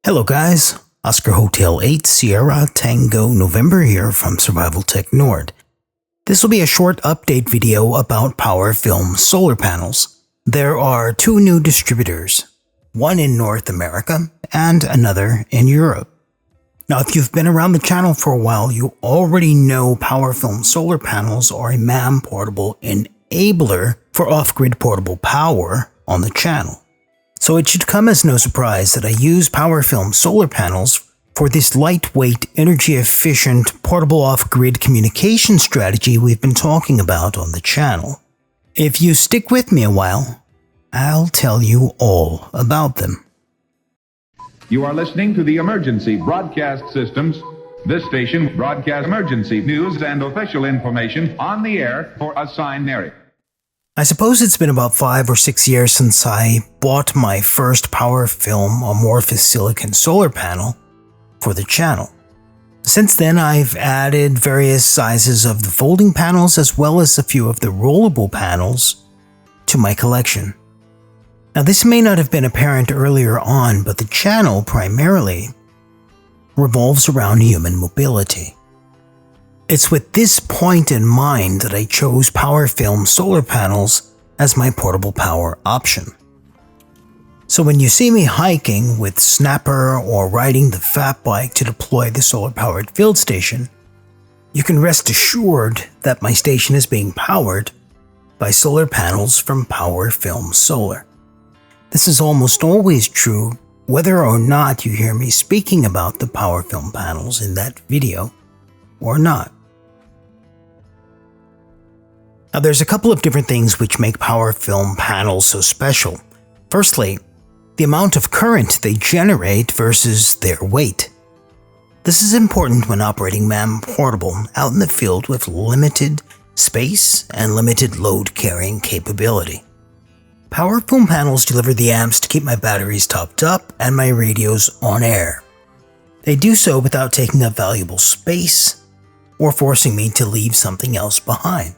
Hello guys, Oscar Hotel 8 Sierra Tango November here from Survival Tech Nord. This will be a short update video about PowerFilm solar panels. There are two new distributors, one in North America and another in Europe. Now if you've been around the channel for a while, you already know PowerFilm solar panels are a MAM portable enabler for off-grid portable power on the channel. So it should come as no surprise that I use PowerFilm solar panels for this lightweight, energy-efficient, portable off-grid communication strategy we've been talking about on the channel. If you stick with me a while, I'll tell you all about them. You are listening to the Emergency Broadcast Systems. This station broadcasts emergency news and official information on the air for assigned area. I suppose it's been about 5 or 6 years since I bought my first PowerFilm amorphous silicon solar panel for the channel. Since then, I've added various sizes of the folding panels as well as a few of the rollable panels to my collection. Now this may not have been apparent earlier on, but the channel primarily revolves around human mobility. It's with this point in mind that I chose PowerFilm solar panels as my portable power option. So when you see me hiking with Snapper or riding the fat bike to deploy the solar-powered field station, you can rest assured that my station is being powered by solar panels from PowerFilm Solar. This is almost always true whether or not you hear me speaking about the PowerFilm panels in that video or not. Now there's a couple of different things which make PowerFilm panels so special. Firstly, the amount of current they generate versus their weight. This is important when operating MAM portable out in the field with limited space and limited load carrying capability. PowerFilm panels deliver the amps to keep my batteries topped up and my radios on air. They do so without taking up valuable space or forcing me to leave something else behind.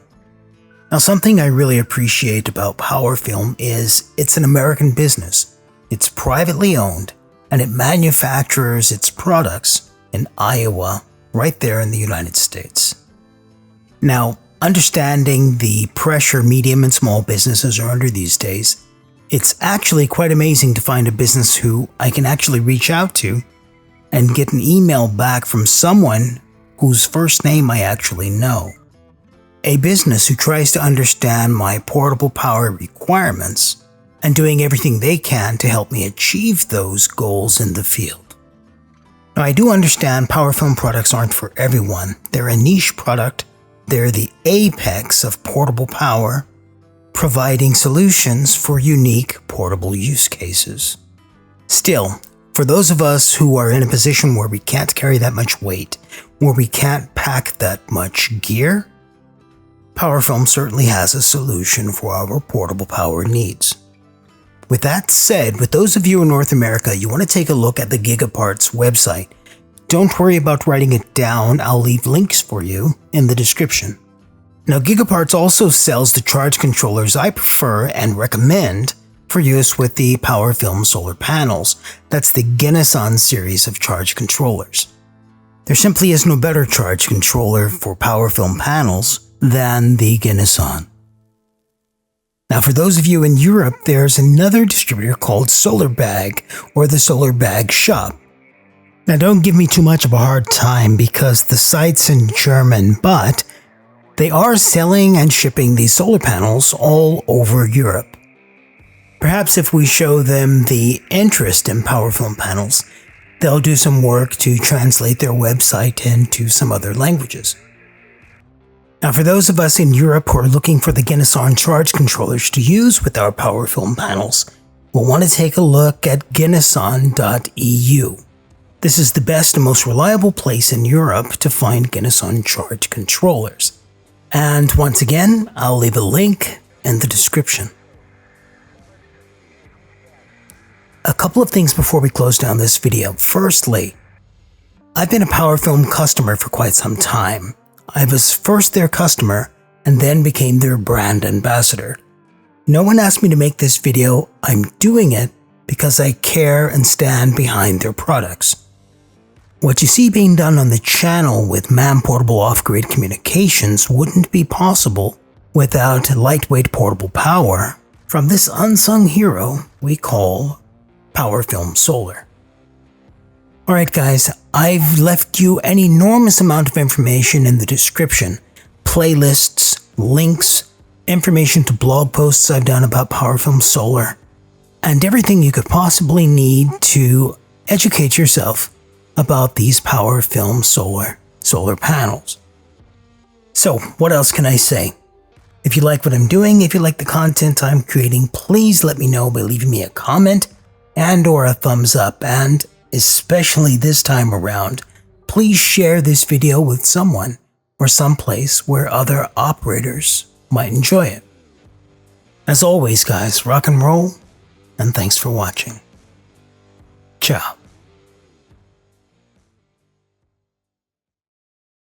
Now something I really appreciate about PowerFilm is it's an American business. It's privately owned and it manufactures its products in Iowa, right there in the United States. Now, understanding the pressure medium and small businesses are under these days, it's actually quite amazing to find a business who I can actually reach out to and get an email back from someone whose first name I actually know. A business who tries to understand my portable power requirements and doing everything they can to help me achieve those goals in the field. Now I do understand PowerFilm products aren't for everyone. They're a niche product. They're the apex of portable power, providing solutions for unique portable use cases. Still, for those of us who are in a position where we can't carry that much weight, where we can't pack that much gear, PowerFilm certainly has a solution for our portable power needs. With that said, with those of you in North America, you want to take a look at the Gigaparts website. Don't worry about writing it down, I'll leave links for you in the description. Now Gigaparts also sells the charge controllers I prefer and recommend for use with the PowerFilm solar panels. That's the Geneson series of charge controllers. There simply is no better charge controller for PowerFilm panels than the Geneson. Now for those of you in Europe, there's another distributor called SolarBag or the SolarBag Shop. Now don't give me too much of a hard time because the site's in German, but they are selling and shipping these solar panels all over Europe. Perhaps if we show them the interest in PowerFilm panels, they'll do some work to translate their website into some other languages. Now for those of us in Europe who are looking for the Geneson charge controllers to use with our PowerFilm panels, we'll want to take a look at geneson.eu. This is the best and most reliable place in Europe to find Geneson charge controllers. And once again, I'll leave a link in the description. A couple of things before we close down this video. Firstly, I've been a PowerFilm customer for quite some time. I was first their customer and then became their brand ambassador. No one asked me to make this video, I'm doing it because I care and stand behind their products. What you see being done on the channel with man-portable off-grid communications wouldn't be possible without lightweight portable power from this unsung hero we call PowerFilm Solar. Alright guys, I've left you an enormous amount of information in the description. Playlists, links, information to blog posts I've done about PowerFilm Solar, and everything you could possibly need to educate yourself about these PowerFilm solar panels. So what else can I say? If you like what I'm doing, if you like the content I'm creating, please let me know by leaving me a comment and or a thumbs up, and especially this time around, please share this video with someone or someplace where other operators might enjoy it. As always guys, rock and roll, and thanks for watching. Ciao.